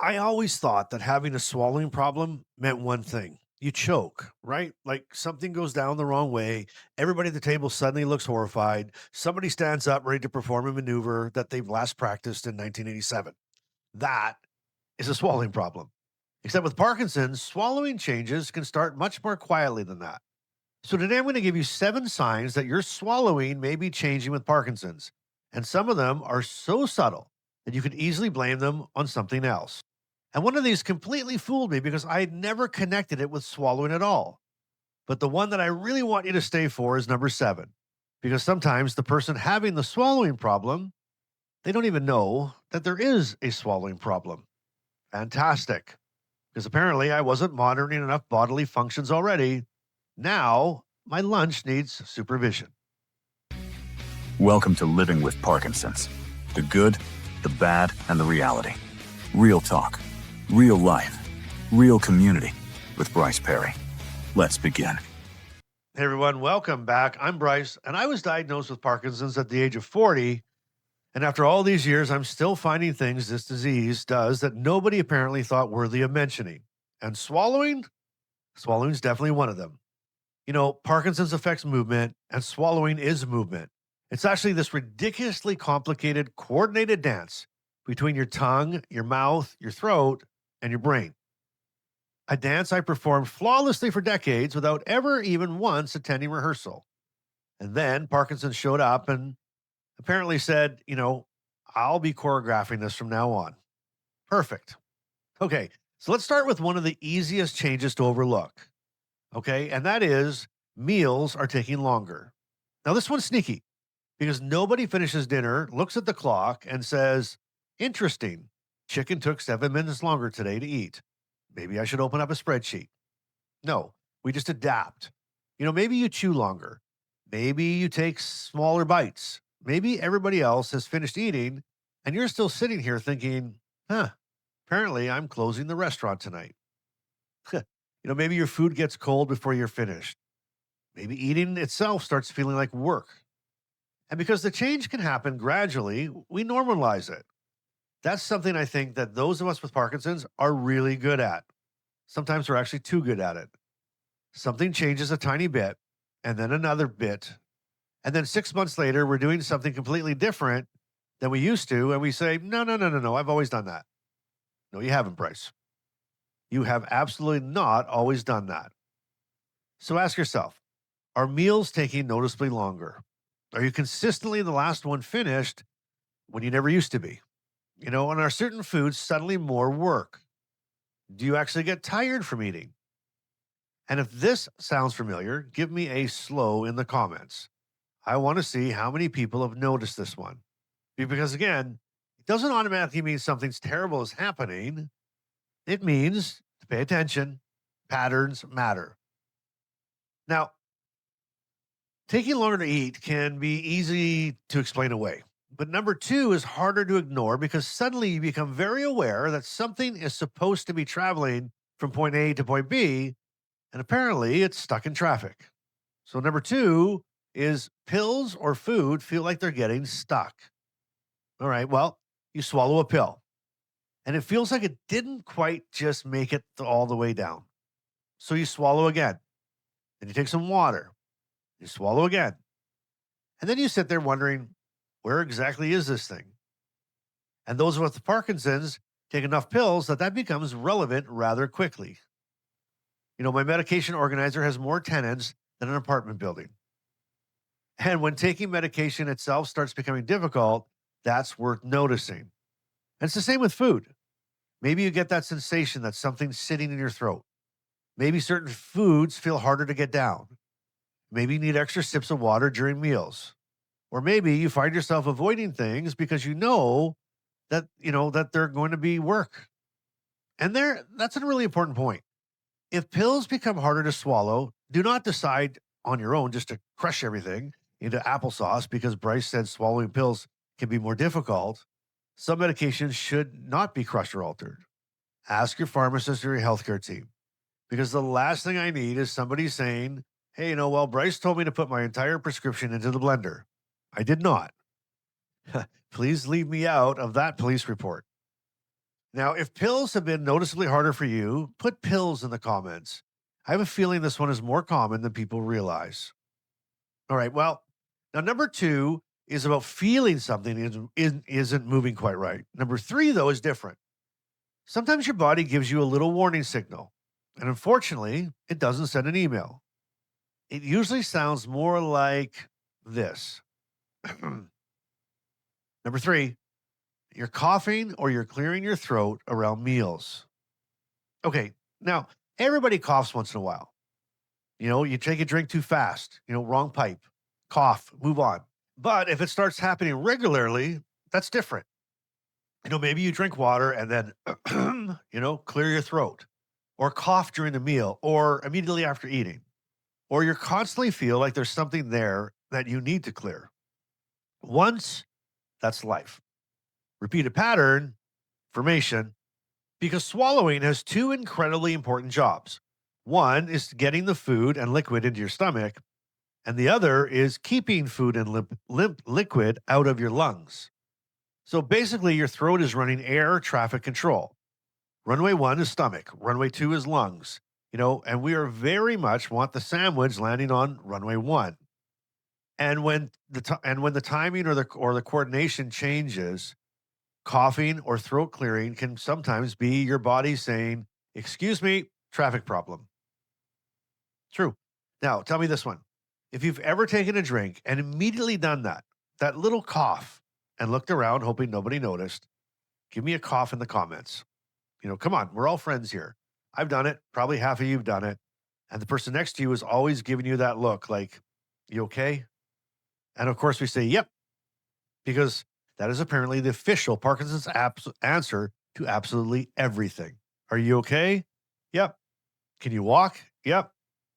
I always thought that having a swallowing problem meant one thing. You choke, right? Like something goes down the wrong way. Everybody at the table suddenly looks horrified. Somebody stands up ready to perform a maneuver that they've last practiced in 1987. That is a swallowing problem. Except with Parkinson's, swallowing changes can start much more quietly than that. So today I'm going to give you 7 signs that your swallowing may be changing with Parkinson's. And some of them are so subtle that you could easily blame them on something else. And one of these completely fooled me because I had never connected it with swallowing at all. But the one that I really want you to stay for is number 7. Because sometimes the person having the swallowing problem, they don't even know that there is a swallowing problem. Fantastic. Because apparently I wasn't monitoring enough bodily functions already. Now my lunch needs supervision. Welcome to Living with Parkinson's. The good, the bad, and the reality. Real talk, real life, real community with Bryce Perry. Let's begin. Hey everyone, welcome back. I'm Bryce, and I was diagnosed with Parkinson's at the age of 40. And after all these years, I'm still finding things this disease does that nobody apparently thought worthy of mentioning. And swallowing's definitely one of them. Parkinson's affects movement, and swallowing is movement. It's actually this ridiculously complicated, coordinated dance between your tongue, your mouth, your throat, and your brain. A dance I performed flawlessly for decades without ever even once attending rehearsal. And then Parkinson showed up and apparently said, I'll be choreographing this from now on. Perfect. Okay, so let's start with one of the easiest changes to overlook. Okay, and that is meals are taking longer. Now, this one's sneaky because nobody finishes dinner, looks at the clock, and says, interesting, chicken took 7 minutes longer today to eat. Maybe I should open up a spreadsheet. No, we just adapt. Maybe you chew longer. Maybe you take smaller bites. Maybe everybody else has finished eating and you're still sitting here thinking, apparently I'm closing the restaurant tonight. Maybe your food gets cold before you're finished. Maybe eating itself starts feeling like work. And because the change can happen gradually, we normalize it. That's something I think that those of us with Parkinson's are really good at. Sometimes we're actually too good at it. Something changes a tiny bit, and then another bit. And then 6 months later, we're doing something completely different than we used to. And we say, no, no, no, no, no, I've always done that. No, you haven't, Bryce. You have absolutely not always done that. So ask yourself, are meals taking noticeably longer? Are you consistently the last one finished when you never used to be? And are certain foods suddenly more work? Do you actually get tired from eating? And if this sounds familiar, give me a slow in the comments. I want to see how many people have noticed this one. Because again, it doesn't automatically mean something's terrible is happening. It means to pay attention. Patterns matter. Now, taking longer to eat can be easy to explain away. But number 2 is harder to ignore because suddenly you become very aware that something is supposed to be traveling from point A to point B, and apparently it's stuck in traffic. So number 2 is pills or food feel like they're getting stuck. All right, well, you swallow a pill and it feels like it didn't quite just make it all the way down. So you swallow again. Then you take some water. You swallow again. And then you sit there wondering, where exactly is this thing? And those with Parkinson's take enough pills that becomes relevant rather quickly. My medication organizer has more tenants than an apartment building. And when taking medication itself starts becoming difficult, that's worth noticing. And it's the same with food. Maybe you get that sensation that something's sitting in your throat. Maybe certain foods feel harder to get down. Maybe you need extra sips of water during meals. Or maybe you find yourself avoiding things because that they're going to be work. And that's a really important point. If pills become harder to swallow, do not decide on your own just to crush everything into applesauce because Bryce said swallowing pills can be more difficult. Some medications should not be crushed or altered. Ask your pharmacist or your healthcare team because the last thing I need is somebody saying, hey, Bryce told me to put my entire prescription into the blender. I did not. Please leave me out of that police report. Now, if pills have been noticeably harder for you, put pills in the comments. I have a feeling this one is more common than people realize. All right. Well, now number two is about feeling something isn't moving quite right. Number three, though, is different. Sometimes your body gives you a little warning signal, and unfortunately, it doesn't send an email. It usually sounds more like this. Number three, you're coughing or you're clearing your throat around meals. Okay, now everybody coughs once in a while. You take a drink too fast, wrong pipe, cough, move on. But if it starts happening regularly, that's different. Maybe you drink water and then, clear your throat or cough during the meal or immediately after eating, or you constantly feel like there's something there that you need to clear. Once, that's life. Repeated pattern, formation, because swallowing has two incredibly important jobs. One is getting the food and liquid into your stomach, and the other is keeping food and liquid out of your lungs. So basically, your throat is running air traffic control. Runway one is stomach, runway two is lungs, and we are very much want the sandwich landing on runway one. And when the timing or the coordination changes, coughing or throat clearing can sometimes be your body saying, "Excuse me, traffic problem." True. Now, tell me this one. If you've ever taken a drink and immediately done that little cough and looked around hoping nobody noticed, give me a cough in the comments. Come on, we're all friends here. I've done it. Probably half of you've done it. And the person next to you is always giving you that look like, "You okay?" And of course, we say, "Yep," because that is apparently the official Parkinson's answer to absolutely everything. Are you okay? Yep. Can you walk? Yep.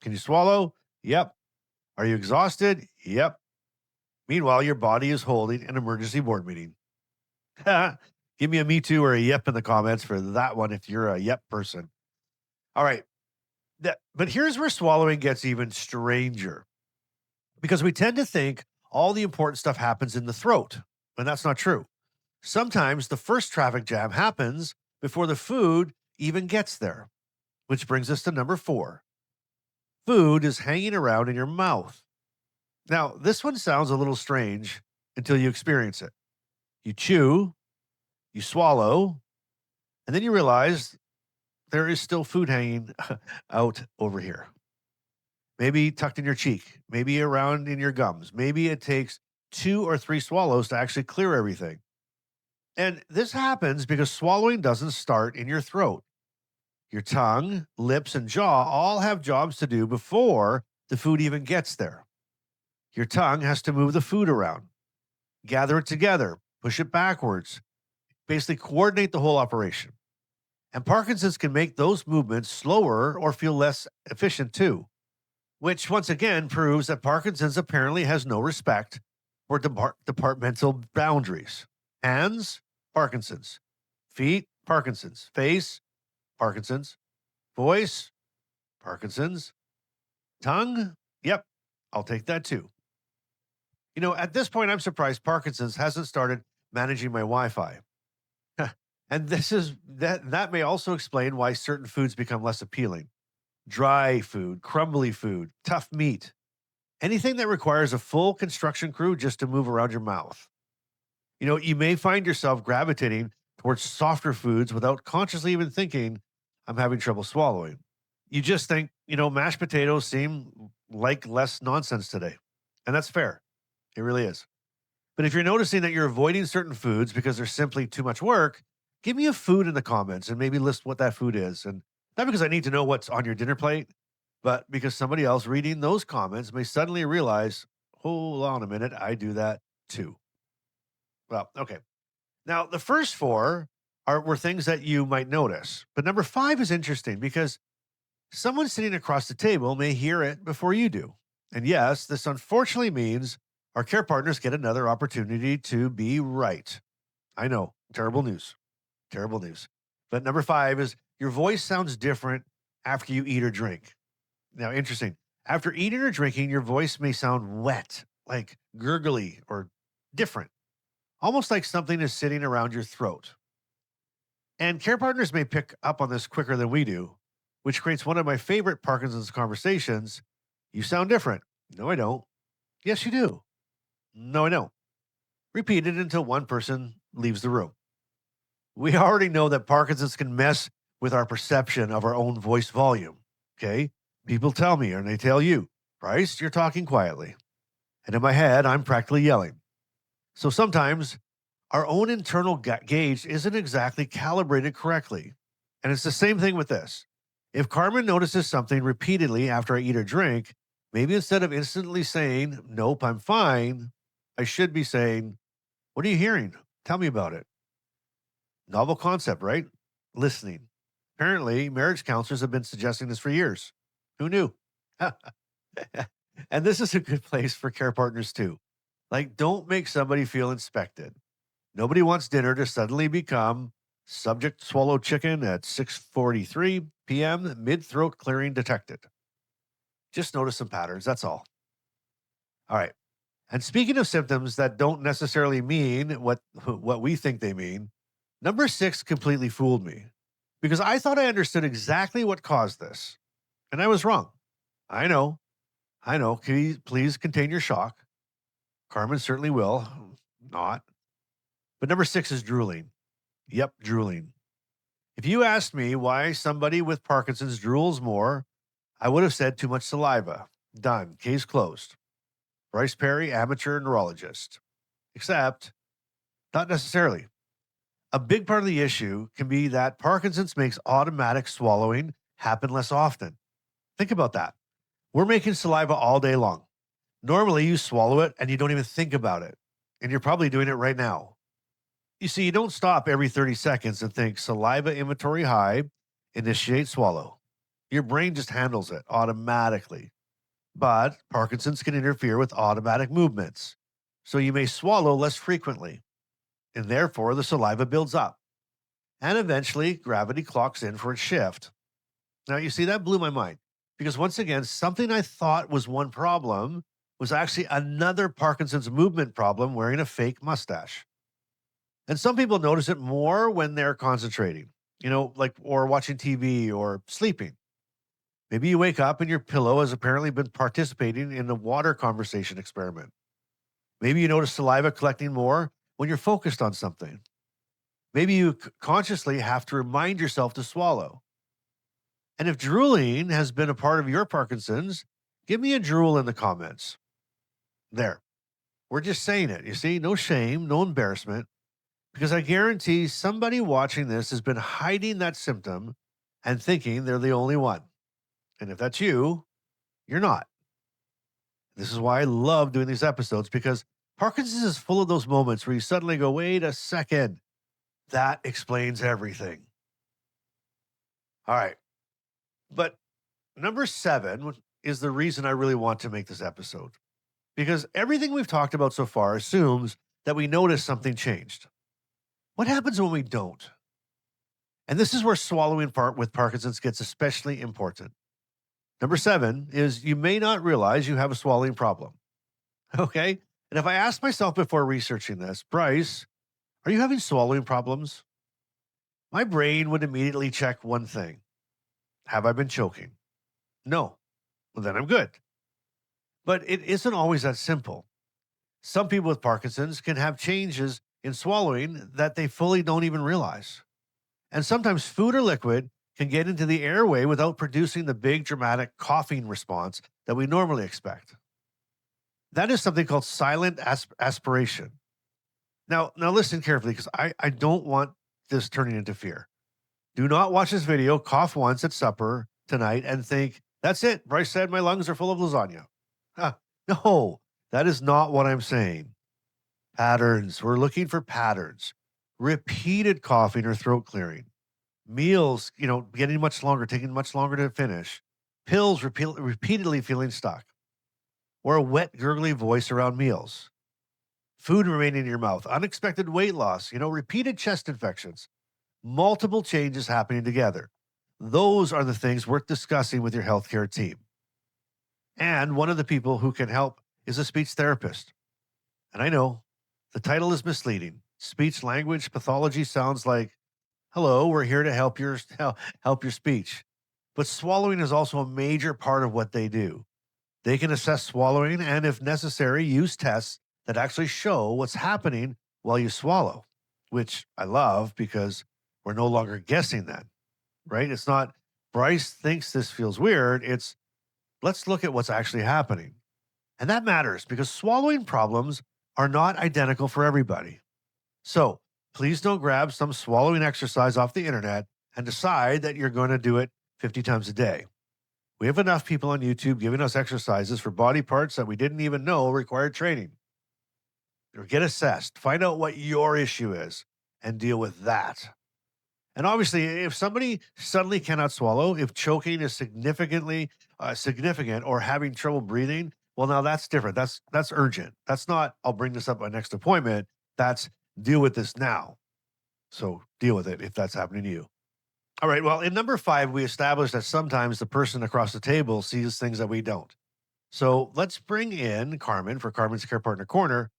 Can you swallow? Yep. Are you exhausted? Yep. Meanwhile, your body is holding an emergency board meeting. Give me a me too or a yep in the comments for that one if you're a yep person. All right. But here's where swallowing gets even stranger because we tend to think all the important stuff happens in the throat, and that's not true. Sometimes the first traffic jam happens before the food even gets there, which brings us to number four. Food is hanging around in your mouth. Now, this one sounds a little strange until you experience it. You chew, you swallow, and then you realize there is still food hanging out over here. Maybe tucked in your cheek, maybe around in your gums. Maybe it takes two or three swallows to actually clear everything. And this happens because swallowing doesn't start in your throat. Your tongue, lips, and jaw all have jobs to do before the food even gets there. Your tongue has to move the food around, gather it together, push it backwards, basically coordinate the whole operation. And Parkinson's can make those movements slower or feel less efficient too, which once again proves that Parkinson's apparently has no respect for departmental boundaries. Hands, Parkinson's. Feet, Parkinson's. Face, Parkinson's. Voice, Parkinson's. Tongue, yep, I'll take that too. At this point, I'm surprised Parkinson's hasn't started managing my Wi-Fi. And that may also explain why certain foods become less appealing. Dry food, crumbly food, tough meat, anything that requires a full construction crew just to move around your mouth. You may find yourself gravitating towards softer foods without consciously even thinking, "I'm having trouble swallowing." You just think, mashed potatoes seem like less nonsense today. And that's fair. It really is. But if you're noticing that you're avoiding certain foods because they're simply too much work, give me a food in the comments and maybe list what that food is. And not because I need to know what's on your dinner plate, but because somebody else reading those comments may suddenly realize, hold on a minute, I do that too. Well, okay. Now, the first four were things that you might notice. But number five is interesting because someone sitting across the table may hear it before you do. And yes, this unfortunately means our care partners get another opportunity to be right. I know, terrible news, terrible news. But number five is your voice sounds different after you eat or drink. Now, interesting. After eating or drinking, your voice may sound wet, like gurgly or different, almost like something is sitting around your throat. And care partners may pick up on this quicker than we do, which creates one of my favorite Parkinson's conversations. You sound different. No, I don't. Yes, you do. No, I don't. Repeated until one person leaves the room. We already know that Parkinson's can mess with our perception of our own voice volume. Okay. People tell me, and they tell you, Bryce, you're talking quietly. And in my head, I'm practically yelling. So sometimes our own internal gauge isn't exactly calibrated correctly. And it's the same thing with this. If Carmen notices something repeatedly after I eat or drink, maybe instead of instantly saying, nope, I'm fine, I should be saying, what are you hearing? Tell me about it. Novel concept, right? Listening. Apparently, marriage counselors have been suggesting this for years. Who knew? And this is a good place for care partners too. Like, don't make somebody feel inspected. Nobody wants dinner to suddenly become subject swallow chicken at 6:43 p.m. mid-throat clearing detected. Just notice some patterns, that's all. All right. And speaking of symptoms that don't necessarily mean what we think they mean, number 6 completely fooled me because I thought I understood exactly what caused this, and I was wrong. I know. I know. Can you please contain your shock? Carmen certainly will. Not. But number 6 is drooling. Yep, drooling. If you asked me why somebody with Parkinson's drools more, I would have said too much saliva. Done. Case closed. Bryce Perry, amateur neurologist. Except, not necessarily. A big part of the issue can be that Parkinson's makes automatic swallowing happen less often. Think about that. We're making saliva all day long. Normally, you swallow it and you don't even think about it. And you're probably doing it right now. You see, you don't stop every 30 seconds and think saliva inventory high, initiate swallow. Your brain just handles it automatically. But Parkinson's can interfere with automatic movements. So you may swallow less frequently, and therefore the saliva builds up. And eventually, gravity clocks in for its shift. Now, you see, that blew my mind because once again, something I thought was one problem was actually another Parkinson's movement problem wearing a fake mustache. And some people notice it more when they're concentrating, like or watching TV or sleeping. Maybe you wake up and your pillow has apparently been participating in a water conversation experiment. Maybe you notice saliva collecting more when you're focused on something. Maybe you consciously have to remind yourself to swallow. And if drooling has been a part of your Parkinson's, give me a drool in the comments. There. We're just saying it. You see, no shame, no embarrassment, because I guarantee somebody watching this has been hiding that symptom and thinking they're the only one. And if that's you, you're not. This is why I love doing these episodes because Parkinson's is full of those moments where you suddenly go, wait a second, that explains everything. All right. But number 7 is the reason I really want to make this episode because everything we've talked about so far assumes that we notice something changed. What happens when we don't? And this is where swallowing part with Parkinson's gets especially important. Number 7 is you may not realize you have a swallowing problem. Okay. And if I asked myself before researching this, Bryce, are you having swallowing problems? My brain would immediately check one thing. Have I been choking? No. Well, then I'm good. But it isn't always that simple. Some people with Parkinson's can have changes in swallowing that they fully don't even realize. And sometimes food or liquid can get into the airway without producing the big dramatic coughing response that we normally expect. That is something called silent aspiration. Now listen carefully because I don't want this turning into fear. Do not watch this video, cough once at supper tonight, and think, that's it. Bryce said my lungs are full of lasagna. No, that is not what I'm saying. Patterns. We're looking for patterns. Repeated coughing or throat clearing. Meals, getting much longer, taking much longer to finish. Pills repeatedly feeling stuck. Or a wet, gurgly voice around meals. Food remaining in your mouth. Unexpected weight loss. Repeated chest infections. Multiple changes happening together. Those are the things worth discussing with your healthcare team. And one of the people who can help is a speech therapist. And I know the title is misleading. Speech language pathology sounds like hello, we're here to help your speech. But swallowing is also a major part of what they do. They can assess swallowing and, if necessary, use tests that actually show what's happening while you swallow, which I love because we're no longer guessing then, right? It's not Bryce thinks this feels weird. It's let's look at what's actually happening. And that matters because swallowing problems are not identical for everybody. So please don't grab some swallowing exercise off the internet and decide that you're going to do it 50 times a day. We have enough people on YouTube giving us exercises for body parts that we didn't even know required training. Or get assessed, find out what your issue is, and deal with that. And obviously, if somebody suddenly cannot swallow, if choking is significant or having trouble breathing, well, now that's different. That's urgent. That's not, I'll bring this up at my next appointment. That's deal with this now. So deal with it if that's happening to you. All right. Well, in number 5, we established that sometimes the person across the table sees things that we don't. So let's bring in Carmen for Carmen's Care Partner Corner.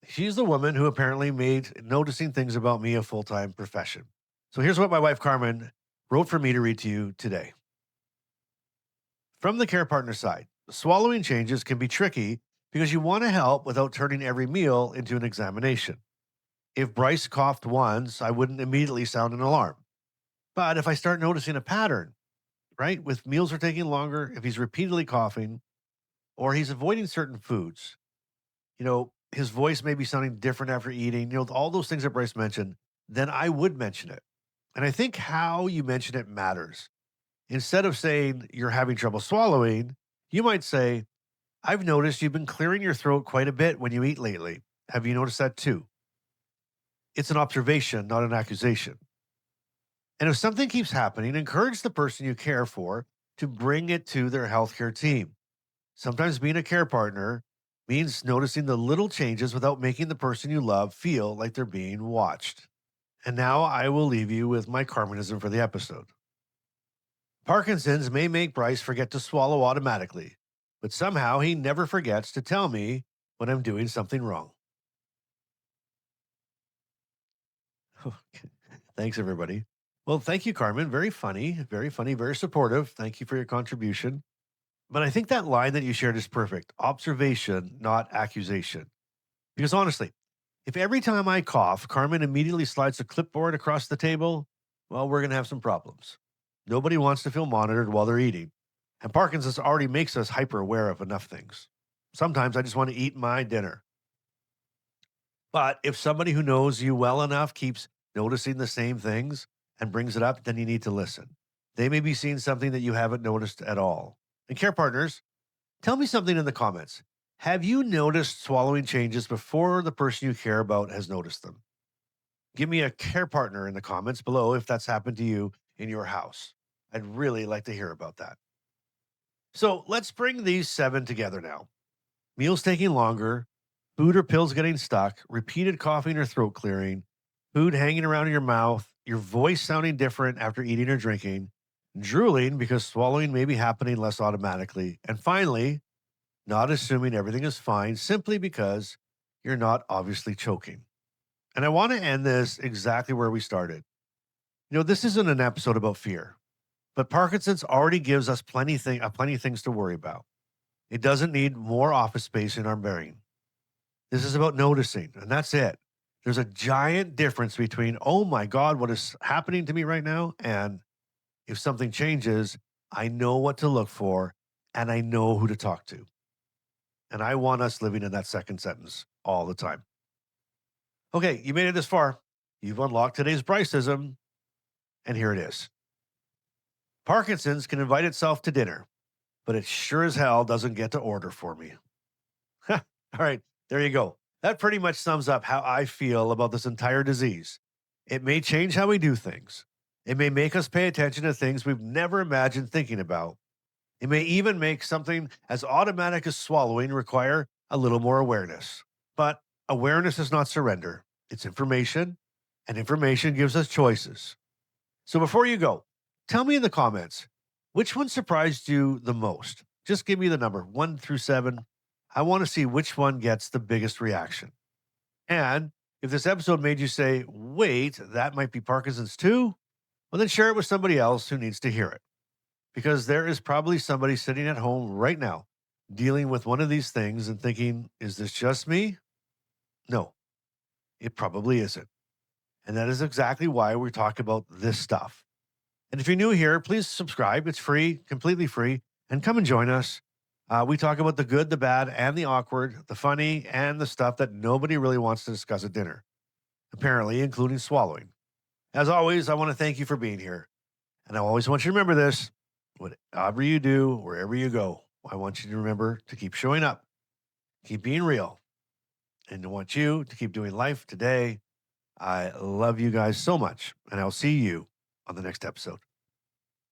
She's the woman who apparently made noticing things about me a full time profession. So here's what my wife Carmen wrote for me to read to you today. From the care partner side, swallowing changes can be tricky because you want to help without turning every meal into an examination. If Bryce coughed once, I wouldn't immediately sound an alarm. But if I start noticing a pattern, right, with meals are taking longer, if he's repeatedly coughing, or he's avoiding certain foods, his voice may be sounding different after eating, all those things that Bryce mentioned, then I would mention it. And I think how you mention it matters. Instead of saying you're having trouble swallowing, you might say, I've noticed you've been clearing your throat quite a bit when you eat lately. Have you noticed that too? It's an observation, not an accusation. And if something keeps happening, encourage the person you care for to bring it to their healthcare team. Sometimes being a care partner means noticing the little changes without making the person you love feel like they're being watched. And now I will leave you with my Carmenism for the episode. Parkinson's may make Bryce forget to swallow automatically, but somehow he never forgets to tell me when I'm doing something wrong. Thanks, everybody. Well, thank you, Carmen. Very funny, very supportive. Thank you for your contribution. But I think that line that you shared is perfect. Observation, not accusation. Because honestly, if every time I cough, Carmen immediately slides a clipboard across the table, well, we're going to have some problems. Nobody wants to feel monitored while they're eating. And Parkinson's already makes us hyper aware of enough things. Sometimes I just want to eat my dinner. But if somebody who knows you well enough keeps noticing the same things and brings it up, then you need to listen. They may be seeing something that you haven't noticed at all. And care partners, tell me something in the comments. Have you noticed swallowing changes before the person you care about has noticed them? Give me a care partner in the comments below if that's happened to you in your house. I'd really like to hear about that. So let's bring these 7 together now. Meals taking longer, food or pills getting stuck, repeated coughing or throat clearing, food hanging around in your mouth, your voice sounding different after eating or drinking, drooling because swallowing may be happening less automatically, and finally, not assuming everything is fine simply because you're not obviously choking. And I want to end this exactly where we started. This isn't an episode about fear, but Parkinson's already gives us plenty things to worry about. It doesn't need more office space in our brain. This is about noticing, and that's it. There's a giant difference between, oh my God, what is happening to me right now? And if something changes, I know what to look for and I know who to talk to. And I want us living in that second sentence all the time. Okay, you made it this far. You've unlocked today's Brycism, and here it is. Parkinson's can invite itself to dinner, but it sure as hell doesn't get to order for me. All right, there you go. That pretty much sums up how I feel about this entire disease. It may change how we do things. It may make us pay attention to things we've never imagined thinking about. It may even make something as automatic as swallowing require a little more awareness. But awareness is not surrender. It's information, and information gives us choices. So before you go, tell me in the comments, which one surprised you the most? Just give me the number 1 through 7. I want to see which one gets the biggest reaction. And If this episode made you say, wait, that might be Parkinson's too, well, then share it with somebody else who needs to hear it. Because there is probably somebody sitting at home right now dealing with one of these things and thinking, is this just me? No, it probably isn't. And that is exactly why we talk about this stuff. And if you're new here, please subscribe. It's free, completely free, and come and join us. We talk about the good, the bad, and the awkward, the funny, and the stuff that nobody really wants to discuss at dinner, apparently, including swallowing. As always, I want to thank you for being here. And I always want you to remember this: whatever you do, wherever you go, I want you to remember to keep showing up, keep being real, and I want you to keep doing life today. I love you guys so much, and I'll see you on the next episode.